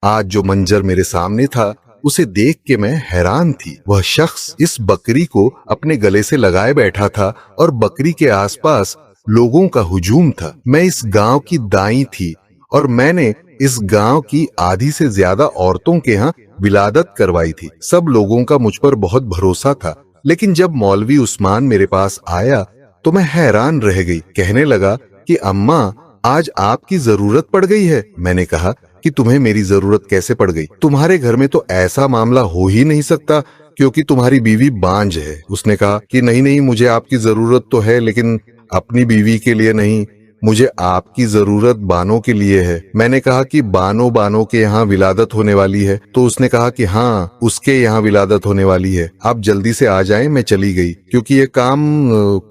आज जो मंजर मेरे सामने था उसे देख के मैं हैरान थी। वह शख्स इस बकरी को अपने गले से लगाए बैठा था और बकरी के आसपास लोगों का हुजूम था। मैं इस गांव की दाई थी और मैंने इस गांव की आधी से ज्यादा औरतों के यहाँ विलादत करवाई थी। सब लोगों का मुझ पर बहुत भरोसा था, लेकिन जब मौलवी उस्मान मेरे पास आया तो मैं हैरान रह गई। कहने लगा कि अम्मा, आज आपकी जरूरत पड़ गई है। मैंने कहा कि तुम्हें मेरी जरूरत कैसे पड़ गई? तुम्हारे घर में तो ऐसा मामला हो ही नहीं सकता क्योंकि तुम्हारी बीवी बांझ है। उसने कहा कि नहीं नहीं, मुझे आपकी जरूरत तो है, लेकिन अपनी बीवी के लिए नहीं, मुझे आपकी जरूरत बानो के लिए है। मैंने कहा कि बानो के यहाँ विलादत होने वाली है। तो उसने कहा कि हाँ, उसके यहाँ विलादत होने वाली है, आप जल्दी से आ जाएं। मैं चली गई क्योंकि ये काम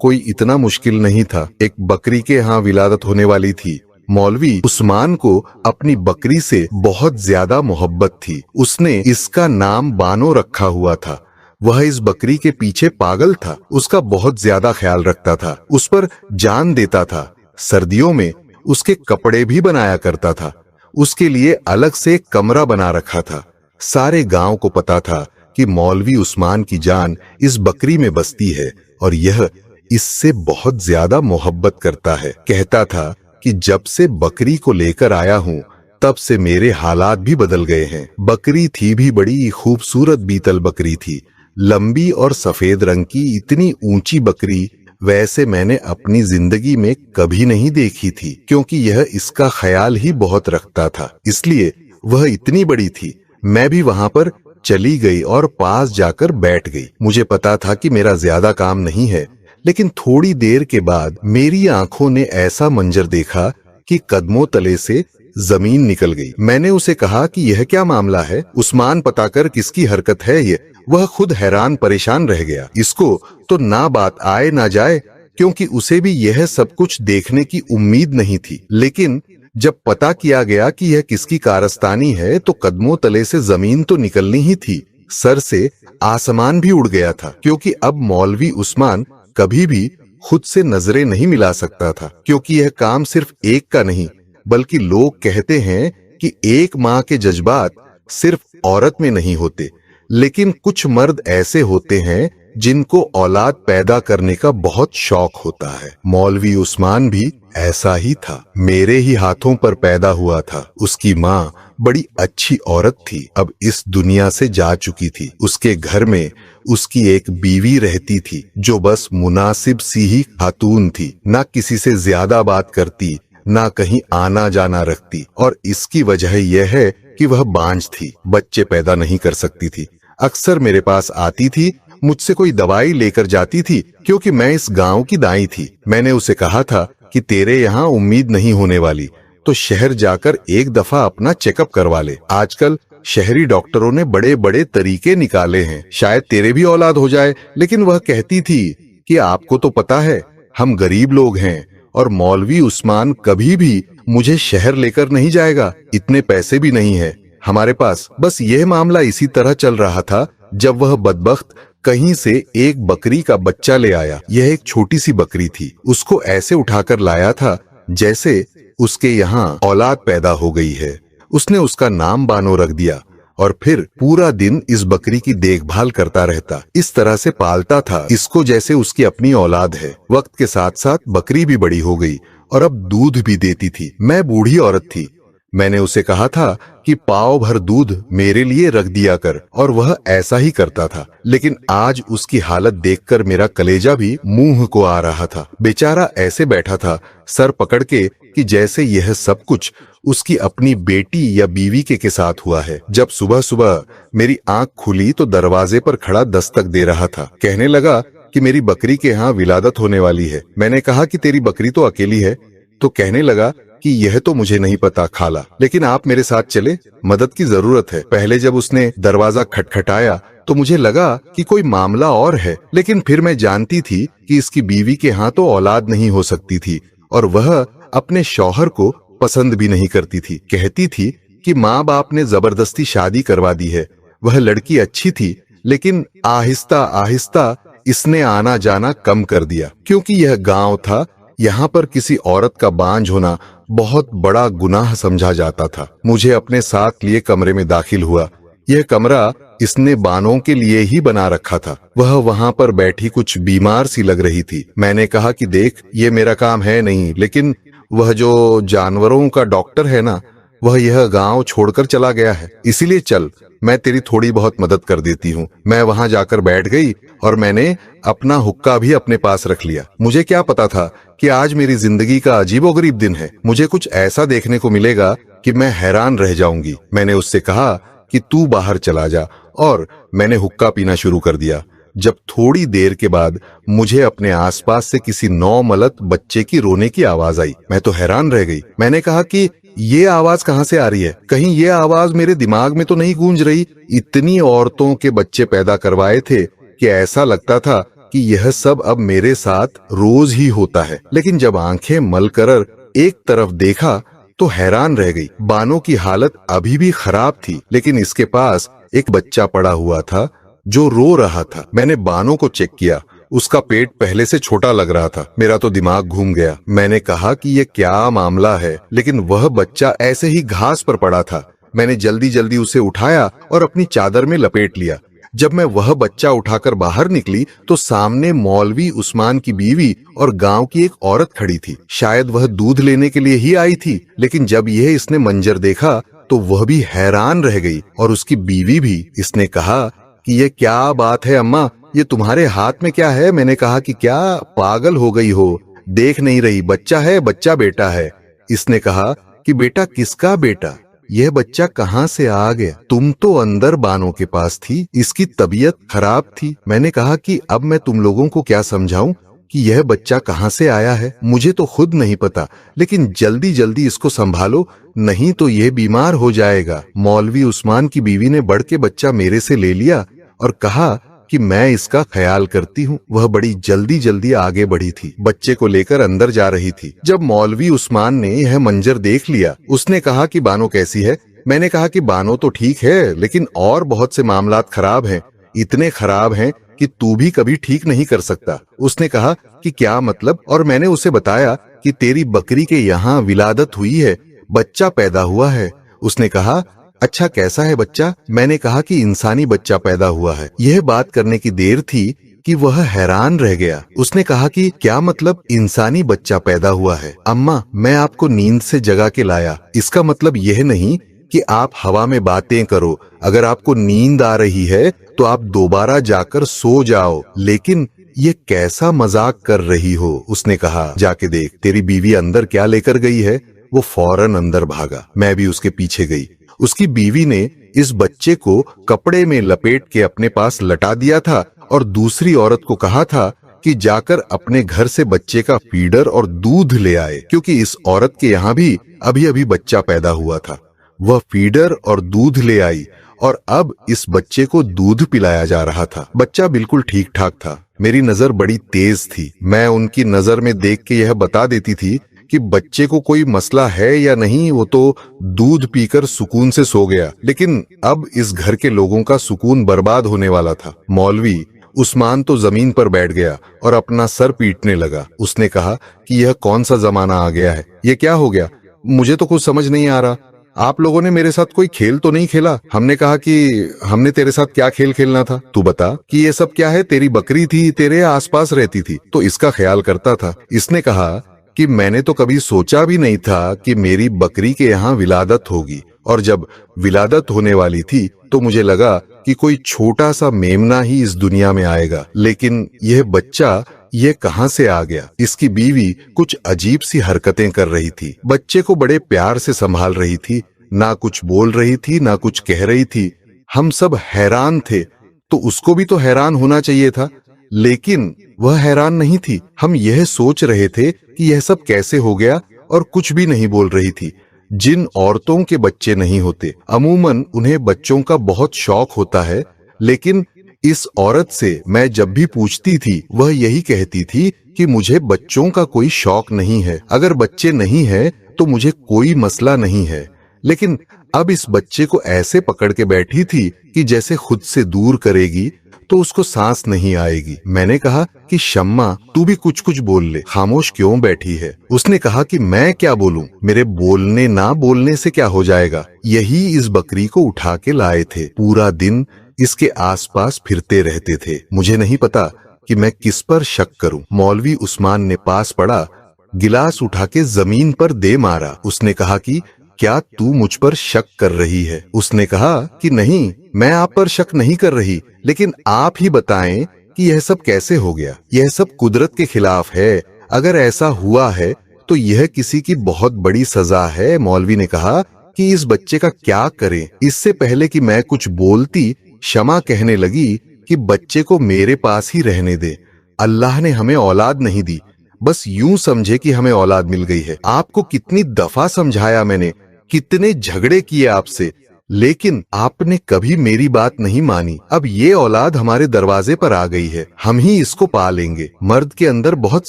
कोई इतना मुश्किल नहीं था। एक बकरी के यहाँ विलादत होने वाली थी। मौलवी उस्मान को अपनी बकरी से बहुत ज्यादा मोहब्बत थी। उसने इसका नाम बानो रखा हुआ था। वह इस बकरी के पीछे पागल था, उसका बहुत ज्यादा ख्याल रखता था, उस पर जान देता था। सर्दियों में उसके कपड़े भी बनाया करता था। उसके लिए अलग से एक कमरा बना रखा था। सारे गांव को पता था कि मौलवी उस्मान की जान इस बकरी में बसती है और यह इससे बहुत ज्यादा मोहब्बत करता है। कहता था कि जब से बकरी को लेकर आया हूँ तब से मेरे हालात भी बदल गए हैं। बकरी थी भी बड़ी खूबसूरत बीतल बकरी थी, लंबी और सफेद रंग की। इतनी ऊंची बकरी वैसे मैंने अपनी जिंदगी में कभी नहीं देखी थी, क्योंकि यह इसका ख्याल ही बहुत रखता था, इसलिए वह इतनी बड़ी थी। मैं भी वहां पर चली गई और पास जाकर बैठ गई। मुझे पता था कि मेरा ज्यादा काम नहीं है, लेकिन थोड़ी देर के बाद मेरी आंखों ने ऐसा मंजर देखा कि कदमों तले से जमीन निकल गई। मैंने उसे कहा कि यह क्या मामला है? उस्मान पता कर किसकी हरकत है ये? वह खुद हैरान परेशान रह गया। इसको तो ना बात आए ना जाए, क्योंकि उसे भी यह सब कुछ देखने की उम्मीद नहीं थी। लेकिन जब पता किया गया कि यह किसकी कारस्तानी है तो कदमों तले से जमीन तो निकलनी ही थी, सर से आसमान भी उड़ गया था। क्योंकि अब मौलवी उस्मान कभी भी खुद से नजरें नहीं मिला सकता था, क्योंकि यह काम सिर्फ एक का नहीं, बल्कि लोग कहते हैं कि एक माँ के जज्बात सिर्फ औरत में नहीं होते, लेकिन कुछ मर्द ऐसे होते हैं जिनको औलाद पैदा करने का बहुत शौक होता है। मौलवी उस्मान भी ऐसा ही था, मेरे ही हाथों पर पैदा हुआ था। उसकी माँ बड़ी अच्छी औरत थी, अब इस दुनिया से जा चुकी थी। उसके घर में उसकी एक बीवी रहती थी जो बस मुनासिब सी ही खातून थी, ना किसी से ज्यादा बात करती, ना कहीं आना जाना रखती। और इसकी वजह यह है कि वह बांझ थी, बच्चे पैदा नहीं कर सकती थी। अक्सर मेरे पास आती थी, मुझसे कोई दवाई लेकर जाती थी, क्योंकि मैं इस गांव की दाई थी। मैंने उसे कहा था कि तेरे यहाँ उम्मीद नहीं होने वाली, तो शहर जाकर एक दफा अपना चेकअप करवा ले। आजकल शहरी डॉक्टरों ने बड़े बड़े तरीके निकाले हैं, शायद तेरे भी औलाद हो जाए। लेकिन वह कहती थी कि आपको तो पता है हम गरीब लोग हैं और मौलवी उस्मान कभी भी मुझे शहर लेकर नहीं जाएगा, इतने पैसे भी नहीं है हमारे पास। बस यह मामला इसी तरह चल रहा था जब वह बदबख्त कहीं से एक बकरी का बच्चा ले आया। यह एक छोटी सी बकरी थी, उसको ऐसे उठाकर लाया था जैसे उसके यहाँ औलाद पैदा हो गई है। उसने उसका नाम बानो रख दिया और फिर पूरा दिन इस बकरी की देखभाल करता रहता, इस तरह से पालता था इसको जैसे उसकी अपनी औलाद है। वक्त के साथ साथ बकरी भी बड़ी हो गई और अब दूध भी देती थी। मैं बूढ़ी औरत थी, मैंने उसे कहा था कि पाव भर दूध मेरे लिए रख दिया कर, और वह ऐसा ही करता था। लेकिन आज उसकी हालत देखकर मेरा कलेजा भी मुंह को आ रहा था। बेचारा ऐसे बैठा था सर पकड़ के कि जैसे यह सब कुछ उसकी अपनी बेटी या बीवी के साथ हुआ है। जब सुबह सुबह मेरी आंख खुली तो दरवाजे पर खड़ा दस्तक दे रहा था। कहने लगा कि मेरी बकरी के यहाँ विलादत होने वाली है। मैंने कहा कि तेरी बकरी तो अकेली है। तो कहने लगा कि यह तो मुझे नहीं पता खाला, लेकिन आप मेरे साथ चले, मदद की जरूरत है। पहले जब उसने दरवाजा खटखटाया तो मुझे लगा कि कोई मामला और है, लेकिन फिर मैं जानती थी कि इसकी बीवी के यहाँ तो औलाद नहीं हो सकती थी और वह अपने शौहर को पसंद भी नहीं करती थी। कहती थी कि माँ बाप ने जबरदस्ती शादी करवा दी है। वह लड़की अच्छी थी, लेकिन आहिस्ता आहिस्ता इसने आना जाना कम कर दिया। क्योंकि यह गांव था, यहाँ पर किसी औरत का बांझ होना बहुत बड़ा गुनाह समझा जाता था। मुझे अपने साथ लिए कमरे में दाखिल हुआ। यह कमरा इसने बानों के लिए ही बना रखा था। वह वहां पर बैठी कुछ बीमार सी लग रही थी। मैंने कहा कि देख, ये मेरा काम है नहीं, लेकिन वह जो जानवरों का डॉक्टर है ना, वह यह गांव छोड़कर चला गया है, इसीलिए चल, मैं तेरी थोड़ी बहुत मदद कर देती हूँ। मैं वहां जाकर बैठ गई और मैंने अपना हुक्का भी अपने पास रख लिया। मुझे क्या पता था कि आज मेरी जिंदगी का अजीबोगरीब दिन है। मुझे कुछ ऐसा देखने को मिलेगा कि मैं हैरान रह जाऊंगी। मैंने उससे कहा कि तू बाहर चला जा, और मैंने हुक्का पीना शुरू कर दिया। जब थोड़ी देर के बाद मुझे अपने आसपास से किसी नौमलत बच्चे की रोने की आवाज आई। मैं तो हैरान रह गई। मैंने कहा कि ये आवाज कहाँ से आ रही है? कहीं ये आवाज मेरे दिमाग में तो नहीं गूंज रही? इतनी औरतों के बच्चे पैदा करवाए थे कि ऐसा लगता था कि यह सब अब मेरे साथ रोज ही होता है। लेकिन जब आंखें मल कर एक तरफ देखा तो हैरान रह गई। बानो की हालत अभी भी खराब थी, लेकिन इसके पास एक बच्चा पड़ा हुआ था जो रो रहा था। मैंने बानो को चेक किया। उसका पेट पहले से छोटा लग रहा था। मेरा तो दिमाग घूम गया। मैंने कहा कि ये क्या मामला है, लेकिन वह बच्चा ऐसे ही घास पर पड़ा था। मैंने जल्दी जल्दी उसे उठाया और अपनी चादर में लपेट लिया। जब मैं वह बच्चा उठाकर बाहर निकली तो सामने मौलवी उस्मान की बीवी और गांव की एक औरत खड़ी थी। शायद वह दूध लेने के लिए ही आई थी, लेकिन जब यह इसने मंजर देखा तो वह भी हैरान रह गई और उसकी बीवी भी। इसने कहा कि ये क्या बात है अम्मा, ये तुम्हारे हाथ में क्या है? मैंने कहा कि क्या पागल हो गई हो, देख नहीं रही? बच्चा है, बच्चा बेटा है। इसने कहा कि बेटा किसका बेटा? यह बच्चा कहाँ से आ गया? तुम तो अंदर बानों के पास थी, इसकी तबीयत खराब थी। मैंने कहा कि अब मैं तुम लोगों को क्या समझाऊं कि यह बच्चा कहाँ से आया है? मुझे तो खुद नहीं पता, लेकिन जल्दी जल्दी इसको संभालो, नहीं तो यह बीमार हो जाएगा। मौलवी उस्मान की बीवी ने बढ़ के बच्चा मेरे से ले लिया और कहा कि मैं इसका ख्याल करती हूँ। वह बड़ी जल्दी जल्दी आगे बढ़ी थी, बच्चे को लेकर अंदर जा रही थी। जब मौलवी उस्मान ने यह मंजर देख लिया, उसने कहा कि बानो कैसी है? मैंने कहा कि बानो तो ठीक है, लेकिन और बहुत से मामलात खराब हैं, इतने खराब हैं कि तू भी कभी ठीक नहीं कर सकता। उसने कहा कि क्या मतलब? और मैंने उसे बताया कि तेरी बकरी के यहाँ विलादत हुई है, बच्चा पैदा हुआ है। उसने कहा अच्छा, कैसा है बच्चा? मैंने कहा कि इंसानी बच्चा पैदा हुआ है। यह बात करने की देर थी कि वह हैरान रह गया। उसने कहा कि क्या मतलब इंसानी बच्चा पैदा हुआ है? अम्मा, मैं आपको नींद से जगा के लाया। इसका मतलब यह नहीं कि आप हवा में बातें करो। अगर आपको नींद आ रही है तो आप दोबारा जाकर सो जाओ, लेकिन ये कैसा मजाक कर रही हो? उसने कहा जाके देख तेरी बीवी अंदर क्या लेकर गई है। वो फौरन अंदर भागा। मैं भी उसके पीछे गई। उसकी बीवी ने इस बच्चे को कपड़े में लपेट के अपने पास लटा दिया था और दूसरी औरत को कहा था कि जाकर अपने घर से बच्चे का फीडर और दूध ले आए, क्योंकि इस औरत के यहाँ भी अभी अभी बच्चा पैदा हुआ था। वह फीडर और दूध ले आई और अब इस बच्चे को दूध पिलाया जा रहा था। बच्चा बिल्कुल ठीक ठाक था। मेरी नजर बड़ी तेज थी। मैं उनकी नजर में देख के यह बता देती थी कि बच्चे को कोई मसला है या नहीं। वो तो दूध पीकर सुकून से सो गया, लेकिन अब इस घर के लोगों का सुकून बर्बाद होने वाला था। मौलवी उस्मान तो जमीन पर बैठ गया और अपना सर पीटने लगा। उसने कहा कि यह कौन सा जमाना आ गया है? ये क्या हो गया? मुझे तो कुछ समझ नहीं आ रहा। आप लोगों ने मेरे साथ कोई खेल तो नहीं खेला? हमने कहा कि हमने तेरे साथ क्या खेल खेलना था? तू बता कि ये सब क्या है? तेरी बकरी थी, तेरे आसपास रहती थी, तो इसका ख्याल करता था। इसने कहा कि मैंने तो कभी सोचा भी नहीं था कि मेरी बकरी के यहाँ विलादत होगी, और जब विलादत होने वाली थी तो मुझे लगा कि कोई छोटा सा मेमना ही इस दुनिया में आएगा, लेकिन यह बच्चा ये कहाँ से आ गया? इसकी बीवी कुछ अजीब सी हरकतें कर रही थी। बच्चे को बड़े प्यार से संभाल रही थी, ना कुछ बोल रही थी ना कुछ कह रही थी। हम सब हैरान थे, तो उसको भी तो हैरान होना चाहिए था, लेकिन वह हैरान नहीं थी। हम यह सोच रहे थे कि यह सब कैसे हो गया, और कुछ भी नहीं बोल रही थी। जिन औरतों के बच्चे नहीं होते, अमूमन उन्हें बच्चों का बहुत शौक होता है, लेकिन इस औरत से मैं जब भी पूछती थी वह यही कहती थी कि मुझे बच्चों का कोई शौक नहीं है। अगर बच्चे नहीं है तो मुझे कोई मसला नहीं है, लेकिन अब इस बच्चे को ऐसे पकड़ के बैठी थी कि जैसे खुद से दूर करेगी तो उसको सांस नहीं आएगी। मैंने कहा कि शम्मा तू भी कुछ कुछ बोल ले, खामोश क्यों बैठी है? उसने कहा कि मैं क्या बोलूं, मेरे बोलने ना बोलने से क्या हो जाएगा। यही इस बकरी को उठा के लाए थे, पूरा दिन इसके आसपास फिरते रहते थे। मुझे नहीं पता कि मैं किस पर शक करूं। मौलवी उस्मान ने पास पड़ा गिलास उठा के जमीन पर दे मारा। उसने कहा कि क्या तू मुझ पर शक कर रही है? उसने कहा कि नहीं, मैं आप पर शक नहीं कर रही, लेकिन आप ही बताएं कि यह सब कैसे हो गया। यह सब कुदरत के खिलाफ है। अगर ऐसा हुआ है तो यह किसी की बहुत बड़ी सजा है। मौलवी ने कहा कि इस बच्चे का क्या करें। इससे पहले कि मैं कुछ बोलती, शमा कहने लगी कि बच्चे को मेरे पास ही रहने दे। अल्लाह ने हमें औलाद नहीं दी, बस यूं समझे कि हमें औलाद मिल गई है। आपको कितनी दफा समझाया मैंने, कितने झगड़े किए आपसे, लेकिन आपने कभी मेरी बात नहीं मानी। अब ये औलाद हमारे दरवाजे पर आ गई है, हम ही इसको पालेंगे। मर्द के अंदर बहुत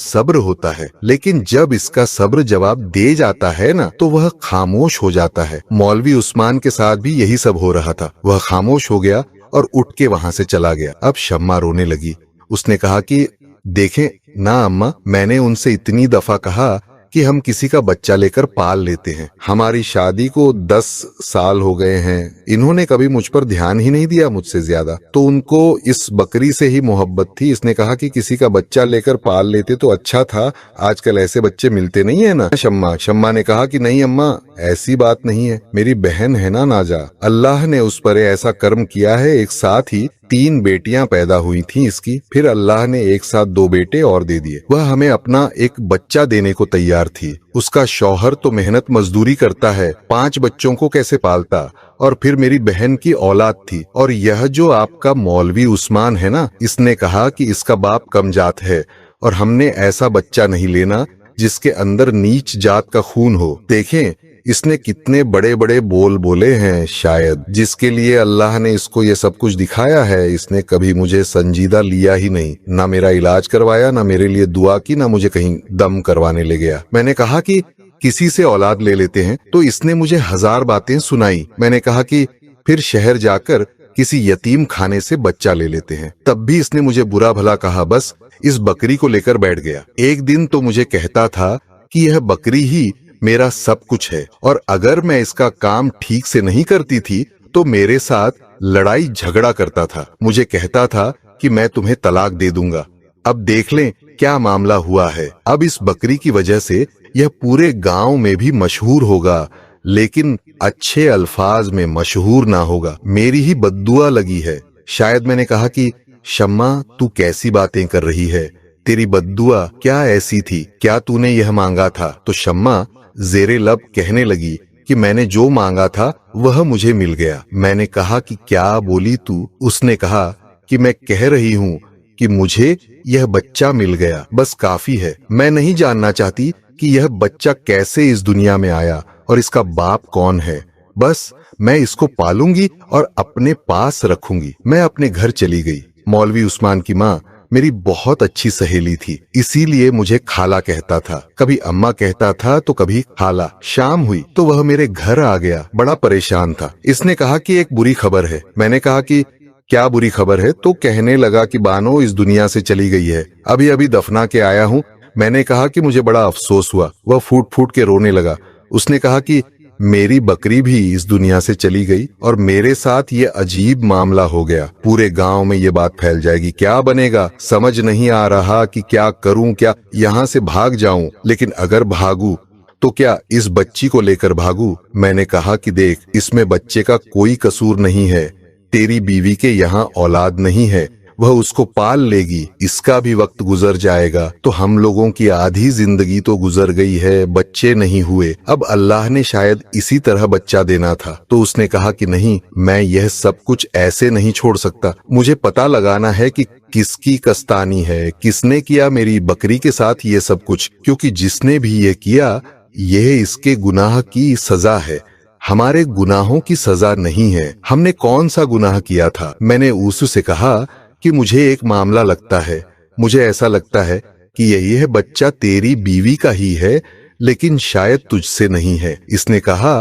सब्र होता है, लेकिन जब इसका सब्र जवाब दे जाता है ना, तो वह खामोश हो जाता है। मौलवी उस्मान के साथ भी यही सब हो रहा था। वह खामोश हो गया और उठ के वहां से चला गया। अब शम्मा रोने लगी। उसने कहा कि देखें ना अम्मा, मैंने उनसे इतनी दफा कहा कि हम किसी का बच्चा लेकर पाल लेते हैं। हमारी शादी को 10 साल हो गए हैं, इन्होंने कभी मुझ पर ध्यान ही नहीं दिया मुझसे ज्यादा। तो उनको इस बकरी से ही मोहब्बत थी। इसने कहा कि किसी का बच्चा लेकर पाल लेते तो अच्छा था, आजकल ऐसे बच्चे मिलते नहीं है ना। शम्मा ने कहा कि नहीं अम्मा, ऐसी बात नहीं है, मेरी बहन है ना नाजा, अल्लाह ने उस पर ऐसा कर्म किया है। एक साथ ही 3 बेटियां पैदा हुई थी इसकी, फिर अल्लाह ने एक साथ 2 बेटे और दे दिए। वह हमें अपना एक बच्चा देने को तैयार थी। उसका शौहर तो मेहनत मजदूरी करता है, 5 बच्चों को कैसे पालता। और फिर मेरी बहन की औलाद थी। और यह जो आपका मौलवी उस्मान है ना, इसने कहा कि इसका बाप कमजात है और हमने ऐसा बच्चा नहीं लेना जिसके अंदर नीच जात का खून हो। देखें इसने कितने बड़े बड़े बोल बोले हैं, शायद जिसके लिए अल्लाह ने इसको ये सब कुछ दिखाया है। इसने कभी मुझे संजीदा लिया ही नहीं, ना मेरा इलाज करवाया, ना मेरे लिए दुआ की, ना मुझे कहीं दम करवाने ले गया। मैंने कहा कि किसी से औलाद ले लेते हैं, तो इसने मुझे 1000 बातें सुनाई। मैंने कहा कि फिर शहर जाकर किसी यतीम खाने से बच्चा ले लेते हैं, तब भी इसने मुझे बुरा भला कहा, बस इस बकरी को लेकर बैठ गया। एक दिन तो मुझे कहता था कि यह बकरी ही मेरा सब कुछ है, और अगर मैं इसका काम ठीक से नहीं करती थी तो मेरे साथ लड़ाई झगड़ा करता था। मुझे कहता था कि मैं तुम्हें तलाक दे दूंगा। अब देख लें क्या मामला हुआ है। अब इस बकरी की वजह से यह पूरे गांव में भी मशहूर होगा, लेकिन अच्छे अल्फाज में मशहूर ना होगा। मेरी ही बद्दुआ लगी है। शायद मैंने कहा कि शम्मा तू कैसी बातें कर रही है, तेरी बद्दुआ क्या ऐसी थी, क्या तूने यह मांगा था? तो शम्मा जेरे लब कहने लगी कि मैंने जो मांगा था वह मुझे मिल गया। मैंने कहा कि क्या बोली तू? उसने कहा कि मैं कह रही हूँ कि मुझे यह बच्चा मिल गया, बस काफी है। मैं नहीं जानना चाहती कि यह बच्चा कैसे इस दुनिया में आया और इसका बाप कौन है। बस मैं इसको पालूंगी और अपने पास रखूंगी। मैं अपने घर चली गई। मौलवी उस्मान की माँ मेरी बहुत अच्छी सहेली थी, इसीलिए मुझे खाला कहता था। कभी अम्मा कहता था तो कभी खाला। शाम हुई तो वह मेरे घर आ गया, बड़ा परेशान था। इसने कहा कि एक बुरी खबर है। मैंने कहा कि क्या बुरी खबर है? तो कहने लगा कि बानो इस दुनिया से चली गई है, अभी अभी दफना के आया हूँ। मैंने कहा कि मुझे बड़ा अफसोस हुआ। वह फूट फूट के रोने लगा। उसने कहा कि मेरी बकरी भी इस दुनिया से चली गई और मेरे साथ ये अजीब मामला हो गया। पूरे गांव में ये बात फैल जाएगी, क्या बनेगा? समझ नहीं आ रहा कि क्या करूं, क्या यहाँ से भाग जाऊं। लेकिन अगर भागूं तो क्या इस बच्ची को लेकर भागूं? मैंने कहा कि देख, इसमें बच्चे का कोई कसूर नहीं है। तेरी बीवी के यहाँ औलाद नहीं है, वह उसको पाल लेगी। इसका भी वक्त गुजर जाएगा। तो हम लोगों की आधी जिंदगी तो गुजर गई है, बच्चे नहीं हुए। अब अल्लाह ने शायद इसी तरह बच्चा देना था। तो उसने कहा कि नहीं, मैं यह सब कुछ ऐसे नहीं छोड़ सकता। मुझे पता लगाना है कि किसकी कस्तानी है, किसने किया मेरी बकरी के साथ ये सब कुछ, क्योंकि जिसने भी ये किया, यह इसके गुनाह की सजा है। हमारे गुनाहों की सजा नहीं है। हमने कौन सा गुनाह किया था? मैंने उससे कहा कि मुझे एक मामला लगता है। मुझे ऐसा लगता है कि यह बच्चा तेरी बीवी का ही है, लेकिन शायद तुझसे नहीं है। इसने कहा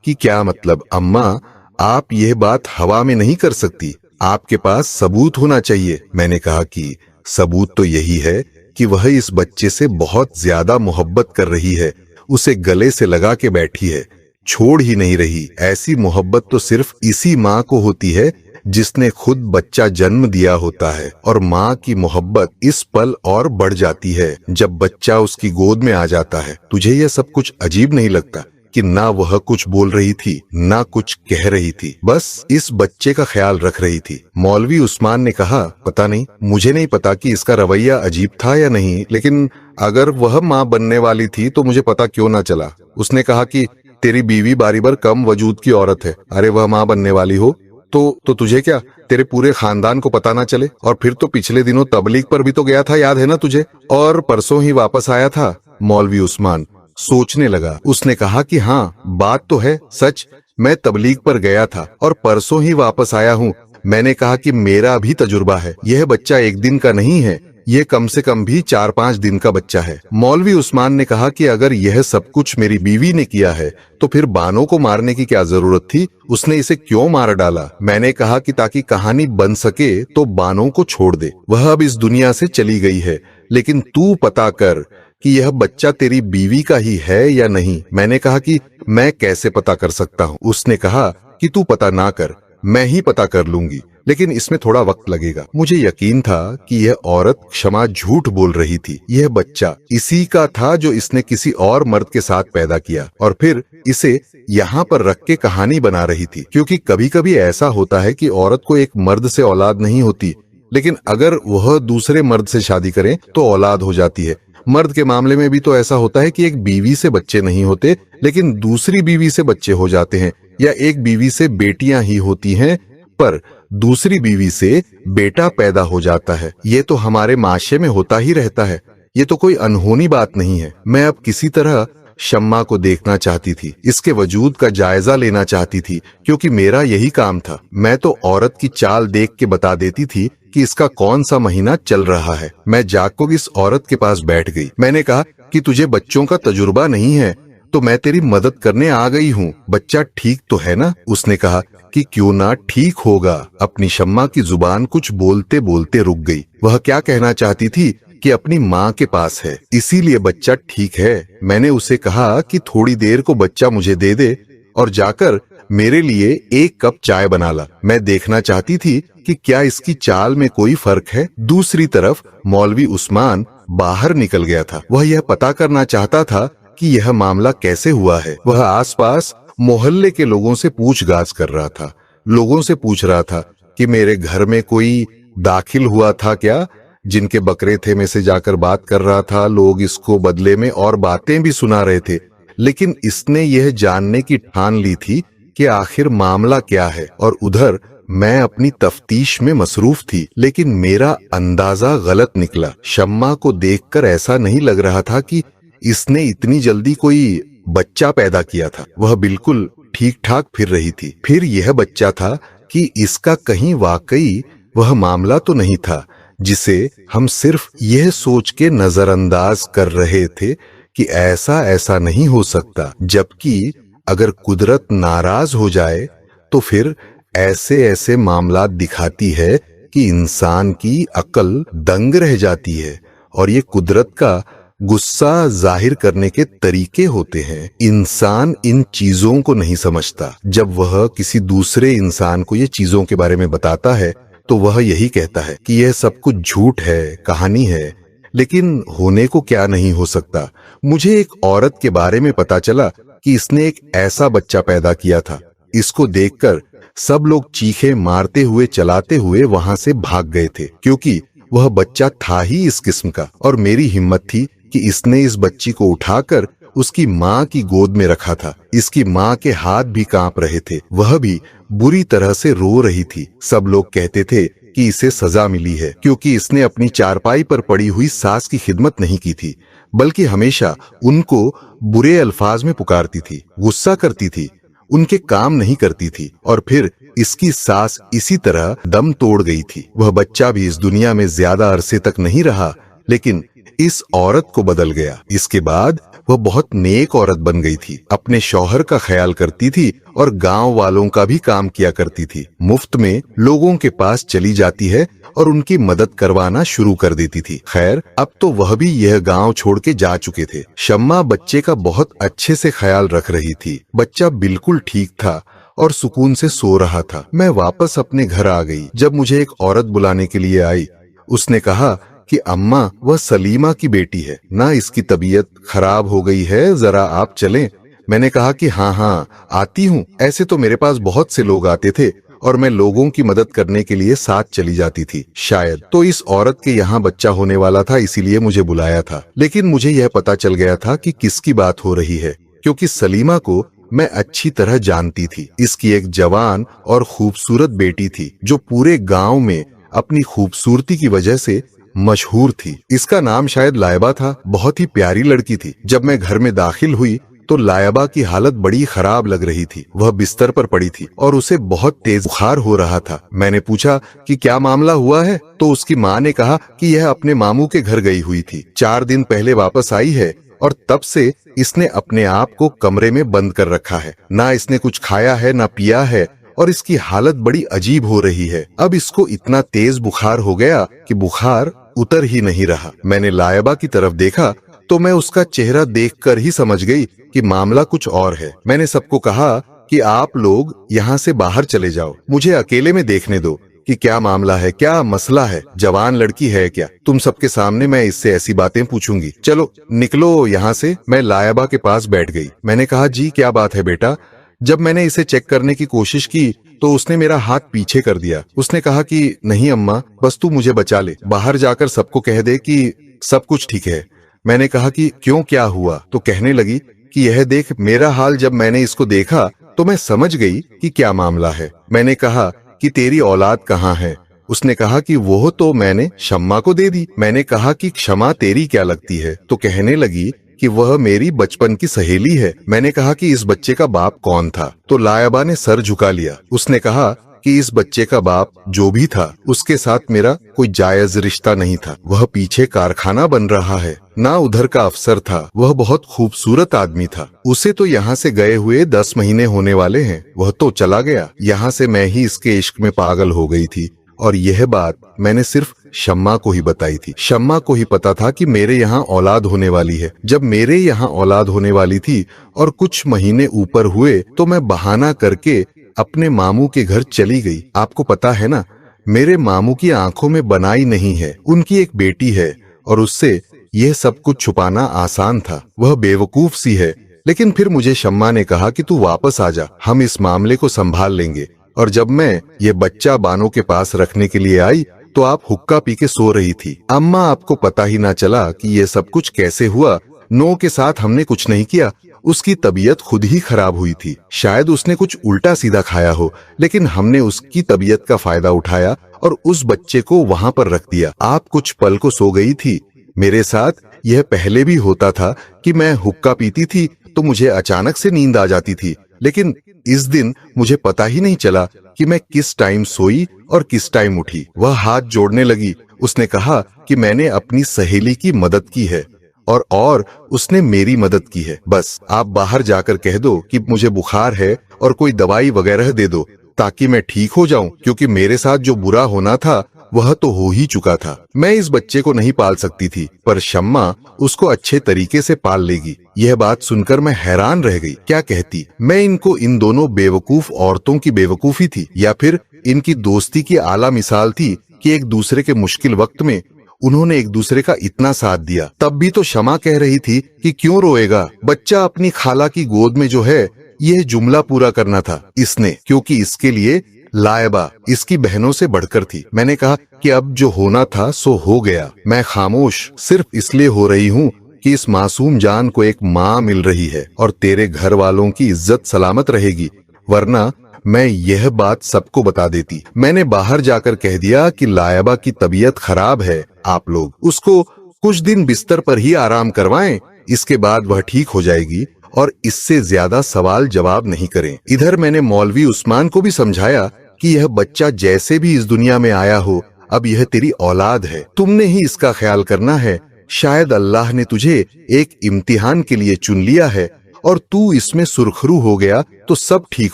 कि क्या मतलब? अम्मा, आप यह बात हवा में नहीं कर सकती। आपके पास सबूत होना चाहिए। मैंने कहा कि सबूत तो यही है कि वह इस बच्चे से बहुत ज्यादा मोहब्बत कर रही है, उसे गले से लगा के बैठी है, छोड़ ही नहीं रही। ऐसी मोहब्बत तो सिर्फ इसी माँ को होती है जिसने खुद बच्चा जन्म दिया होता है। और माँ की मोहब्बत इस पल और बढ़ जाती है जब बच्चा उसकी गोद में आ जाता है। तुझे यह सब कुछ अजीब नहीं लगता कि ना वह कुछ बोल रही थी, ना कुछ कह रही थी, बस इस बच्चे का ख्याल रख रही थी। मौलवी उस्मान ने कहा, पता नहीं, मुझे नहीं पता कि इसका रवैया अजीब था या नहीं, लेकिन अगर वह माँ बनने वाली थी तो मुझे पता क्यों ना चला। उसने कहा कि तेरी बीवी बारीबर कम वजूद की औरत है। अरे वह माँ बनने वाली हो तो तुझे क्या, तेरे पूरे खानदान को पता ना चले? और फिर तो पिछले दिनों तबलीग पर भी तो गया था, याद है ना तुझे? और परसों ही वापस आया था। मौलवी उस्मान सोचने लगा। उसने कहा कि हाँ, बात तो है सच, मैं तबलीग पर गया था और परसों ही वापस आया हूँ। मैंने कहा कि मेरा भी तजुर्बा है, यह बच्चा एक दिन का नहीं है, ये कम से कम भी 4-5 दिन का बच्चा है। मौलवी उस्मान ने कहा कि अगर यह सब कुछ मेरी बीवी ने किया है तो फिर बानो को मारने की क्या जरूरत थी? उसने इसे क्यों मार डाला? मैंने कहा कि ताकि कहानी बन सके तो बानो को छोड़ दे, वह अब इस दुनिया से चली गई है, लेकिन तू पता कर कि यह बच्चा तेरी बीवी का ही है या नहीं। मैंने कहा कि मैं कैसे पता कर सकता हूँ? उसने कहा कि तू पता ना कर, मैं ही पता कर लूंगी, लेकिन इसमें थोड़ा वक्त लगेगा। मुझे यकीन था कि यह औरत क्षमा झूठ बोल रही थी। यह बच्चा इसी का था जो इसने किसी और मर्द के साथ पैदा किया और फिर इसे यहाँ पर रख के कहानी बना रही थी। क्योंकि कभी कभी ऐसा होता है कि औरत को एक मर्द से औलाद नहीं होती, लेकिन अगर वह दूसरे मर्द से शादी करे तो औलाद हो जाती है। मर्द के मामले में भी तो ऐसा होता है कि एक बीवी से बच्चे नहीं होते, लेकिन दूसरी बीवी से बच्चे हो जाते हैं, या एक बीवी से बेटियां ही होती हैं पर दूसरी बीवी से बेटा पैदा हो जाता है। ये तो हमारे माशरे में होता ही रहता है, ये तो कोई अनहोनी बात नहीं है। मैं अब किसी तरह शम्मा को देखना चाहती थी, इसके वजूद का जायजा लेना चाहती थी, क्योंकि मेरा यही काम था। मैं तो औरत की चाल देख के बता देती थी कि इसका कौन सा महीना चल रहा है। मैं जाकर इस औरत के पास बैठ गई। मैंने कहा कि तुझे बच्चों का तजुर्बा नहीं है तो मैं तेरी मदद करने आ गई हूँ। बच्चा ठीक तो है ना? उसने कहा कि क्यों ना ठीक होगा। अपनी शम्मा की जुबान कुछ बोलते बोलते रुक गई। वह क्या कहना चाहती थी कि अपनी माँ के पास है, इसीलिए बच्चा ठीक है। मैंने उसे कहा कि थोड़ी देर को बच्चा मुझे दे दे और जाकर मेरे लिए 1 कप चाय बना ला। मैं देखना चाहती थी कि क्या इसकी चाल में कोई फर्क है। दूसरी तरफ मौलवी उस्मान बाहर निकल गया था। वह यह पता करना चाहता था कि यह मामला कैसे हुआ है। वह आसपास मोहल्ले के लोगों से पूछगाछ कर रहा था। लोगों से पूछ रहा था कि मेरे घर में कोई दाखिल हुआ था क्या? जिनके बकरे थे में से जाकर बात कर रहा था। लोग इसको बदले में और बातें भी सुना रहे थे, लेकिन इसने यह जानने की ठान ली थी कि आखिर मामला क्या है। और उधर मैं अपनी तफ्तीश में मसरूफ थी, लेकिन मेरा अंदाजा गलत निकला। शम्मा को देखकर ऐसा नहीं लग रहा था कि इसने इतनी जल्दी कोई बच्चा पैदा किया था। वह बिल्कुल ठीक ठाक फिर रही थी। फिर यह बच्चा था कि इसका कहीं वाकई वह मामला तो नहीं था जिसे हम सिर्फ यह सोच के नजरअंदाज कर रहे थे कि ऐसा नहीं हो सकता। जबकि अगर कुदरत नाराज हो जाए तो फिर ऐसे मामला दिखाती है कि इंसान की अकल दंग रह जाती है। और ये कुदरत का गुस्सा जाहिर करने के तरीके होते हैं। इंसान इन चीजों को नहीं समझता। जब वह किसी दूसरे इंसान को ये चीजों के बारे में बताता है तो वह यही कहता है कि यह सब कुछ झूठ है, कहानी है, लेकिन होने को क्या नहीं हो सकता। मुझे एक औरत के बारे में पता चला कि इसने एक ऐसा बच्चा पैदा किया था। इसको देखकर सब लोग चीखे मारते हुए चलाते हुए वहां से भाग गए थे, क्योंकि वह बच्चा था ही इस किस्म का। और मेरी हिम्मत थी कि इसने इस बच्ची को उठाकर उसकी माँ की गोद में रखा था। इसकी माँ के हाथ भी कांप रहे थे, वह भी बुरी तरह से रो रही थी। सब लोग कहते थे कि इसे सजा मिली है क्योंकि इसने अपनी चारपाई पर पड़ी हुई सास की खिदमत नहीं की थी, बल्कि हमेशा उनको बुरे अल्फाज में पुकारती थी, गुस्सा करती थी, उनके काम नहीं करती थी। और फिर इसकी सास इसी तरह दम तोड़ गई थी। वह बच्चा भी इस दुनिया में ज्यादा अरसे तक नहीं रहा, लेकिन इस औरत को बदल गया। इसके बाद वह बहुत नेक औरत बन गई थी, अपने शौहर का ख्याल करती थी और गांव वालों का भी काम किया करती थी। मुफ्त में लोगों के पास चली जाती है और उनकी मदद करवाना शुरू कर देती थी। खैर, अब तो वह भी यह गांव छोड़ के जा चुके थे। शम्मा बच्चे का बहुत अच्छे से ख्याल रख रही थी। बच्चा बिल्कुल ठीक था और सुकून से सो रहा था। मैं वापस अपने घर आ गई। जब मुझे एक औरत बुलाने के लिए आई, उसने कहा कि अम्मा, वह सलीमा की बेटी है ना, इसकी तबीयत खराब हो गई है, जरा आप चलें। मैंने कहा कि हाँ, आती हूँ। ऐसे तो मेरे पास बहुत से लोग आते थे और मैं लोगों की मदद करने के लिए साथ चली जाती थी। शायद तो इस औरत के यहाँ बच्चा होने वाला था, इसीलिए मुझे बुलाया था। लेकिन मुझे यह पता चल गया था कि किसकी बात हो रही है, क्योंकि सलीमा को मैं अच्छी तरह जानती थी। इसकी एक जवान और खूबसूरत बेटी थी जो पूरे गांव में अपनी खूबसूरती की वजह से मशहूर थी। इसका नाम शायद लायबा था। बहुत ही प्यारी लड़की थी। जब मैं घर में दाखिल हुई तो लायबा की हालत बड़ी खराब लग रही थी। वह बिस्तर पर पड़ी थी और उसे बहुत तेज बुखार हो रहा था। मैंने पूछा कि क्या मामला हुआ है, तो उसकी माँ ने कहा कि यह अपने मामू के घर गई हुई थी, 4 दिन पहले वापस आई है और तब से इसने अपने आप को कमरे में बंद कर रखा है। ना इसने कुछ खाया है ना पिया है और इसकी हालत बड़ी अजीब हो रही है। अब इसको इतना तेज बुखार हो गया कि बुखार उतर ही नहीं रहा। मैंने लायबा की तरफ देखा तो मैं उसका चेहरा देखकर ही समझ गई कि मामला कुछ और है। मैंने सबको कहा कि आप लोग यहाँ से बाहर चले जाओ, मुझे अकेले में देखने दो कि क्या मामला है, क्या मसला है। जवान लड़की है क्या? तुम सबके सामने मैं इससे ऐसी बातें पूछूंगी। चलो निकलो यहाँ से। मैं लायबा के पास बैठ गई। मैंने कहा, जी क्या बात है बेटा? जब मैंने इसे चेक करने की कोशिश की तो उसने मेरा हाथ पीछे कर दिया। उसने कहा कि नहीं अम्मा, बस तू मुझे बचा ले, बाहर जाकर सबको कह दे कि सब कुछ ठीक है। मैंने कहा कि क्यों, क्या हुआ? तो कहने लगी कि यह देख, मेरा हाल जब मैंने इसको देखा तो मैं समझ गई कि क्या मामला है। मैंने कहा कि तेरी औलाद कहाँ है? उसने कहा कि वो तो मैंने शम्मा को दे दी। मैंने कहा कि क्षमा तेरी क्या लगती है? तो कहने लगी कि वह मेरी बचपन की सहेली है। मैंने कहा कि इस बच्चे का बाप कौन था? तो लायबा ने सर झुका लिया। उसने कहा कि इस बच्चे का बाप जो भी था उसके साथ मेरा कोई जायज रिश्ता नहीं था। वह पीछे कारखाना बन रहा है, ना उधर का अफसर था। वह बहुत खूबसूरत आदमी था। उसे तो यहाँ से गए हुए 10 महीने होने वाले हैं। वह तो चला गया। यहाँ से मैं ही इसके इश्क में पागल हो गई थी और यह बात मैंने सिर्फ शम्मा को ही बताई थी। शम्मा को ही पता था कि मेरे यहाँ औलाद होने वाली है। जब मेरे यहाँ औलाद होने वाली थी और कुछ महीने ऊपर हुए तो मैं बहाना करके अपने मामू के घर चली गई। आपको पता है ना, मेरे मामू की आंखों में बनाई नहीं है। उनकी एक बेटी है और उससे यह सब कुछ छुपाना आसान था। वह बेवकूफ सी है। लेकिन फिर मुझे शम्मा ने कहा कि तू वापस आ जा, हम इस मामले को संभाल लेंगे। और जब मैं ये बच्चा बानो के पास रखने के लिए आई तो आप हुक्का पी के सो रही थी। अम्मा, आपको पता ही ना चला कि ये सब कुछ कैसे हुआ। नो के साथ हमने कुछ नहीं किया। उसकी तबीयत खुद ही खराब हुई थी। शायद उसने कुछ उल्टा सीधा खाया हो, लेकिन हमने उसकी तबीयत का फायदा उठाया और उस बच्चे को वहां पर रख दिया। आप कुछ पल को सो गई थी। मेरे साथ यह पहले भी होता था कि मैं हुक्का पीती थी तो मुझे अचानक से नींद आ जाती थी, लेकिन इस दिन मुझे पता ही नहीं चला कि मैं किस टाइम सोई और किस टाइम उठी। वह हाथ जोड़ने लगी। उसने कहा कि मैंने अपनी सहेली की मदद की है और उसने मेरी मदद की है। बस आप बाहर जाकर कह दो कि मुझे बुखार है और कोई दवाई वगैरह दे दो ताकि मैं ठीक हो जाऊं, क्योंकि मेरे साथ जो बुरा होना था वह तो हो ही चुका था। मैं इस बच्चे को नहीं पाल सकती थी, पर शम्मा उसको अच्छे तरीके से पाल लेगी। यह बात सुनकर मैं हैरान रह गई। क्या कहती मैं इनको इन दोनों बेवकूफ औरतों की बेवकूफी थी या फिर इनकी दोस्ती की आला मिसाल थी कि एक दूसरे के मुश्किल वक्त में उन्होंने एक दूसरे का इतना साथ दिया। तब भी तो शमा कह रही थी कि क्यों रोएगा, बच्चा अपनी खाला की गोद में जो है। यह जुमला पूरा करना था इसने, क्योंकि इसके लिए लायबा इसकी बहनों से बढ़कर थी। मैंने कहा कि अब जो होना था सो हो गया। मैं खामोश सिर्फ इसलिए हो रही हूँ कि इस मासूम जान को एक माँ मिल रही है और तेरे घर वालों की इज्जत सलामत रहेगी, वरना मैं यह बात सबको बता देती। मैंने बाहर जाकर कह दिया कि लायबा की तबीयत खराब है, आप लोग उसको कुछ दिन बिस्तर पर ही आराम करवाएं, इसके बाद वह ठीक हो जाएगी और इससे ज्यादा सवाल जवाब नहीं करें। इधर मैंने मौलवी उस्मान को भी समझाया कि यह बच्चा जैसे भी इस दुनिया में आया हो, अब यह तेरी औलाद है, तुमने ही इसका ख्याल करना है। शायद अल्लाह ने तुझे एक इम्तिहान के लिए चुन लिया है और तू इसमें सुरखरू हो गया तो सब ठीक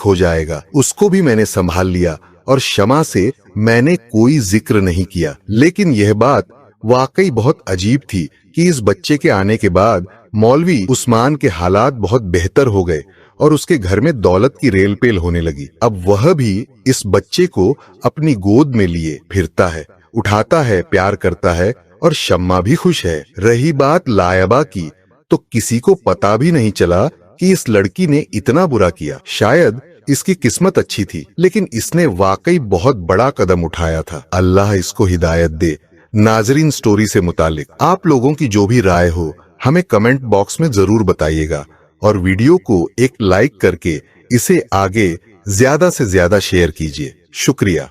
हो जाएगा। उसको भी मैंने संभाल लिया और शमा से मैंने कोई जिक्र नहीं किया। लेकिन यह बात वाकई बहुत अजीब थी कि इस बच्चे के आने के बाद मौलवी उस्मान के हालात बहुत बेहतर हो गए और उसके घर में दौलत की रेलपेल होने लगी। अब वह भी इस बच्चे को अपनी गोद में लिए फिरता है, उठाता है, प्यार करता है और शम्मा भी खुश है। रही बात लायबा की, तो किसी को पता भी नहीं चला कि इस लड़की ने इतना बुरा किया। शायद इसकी किस्मत अच्छी थी, लेकिन इसने वाकई बहुत बड़ा कदम उठाया था। अल्लाह इसको हिदायत दे। नाजरीन, स्टोरी से मुतालिक आप लोगों की जो भी राय हो हमें कमेंट बॉक्स में जरूर बताइएगा और वीडियो को एक लाइक करके इसे आगे ज्यादा से ज्यादा शेयर कीजिए। शुक्रिया।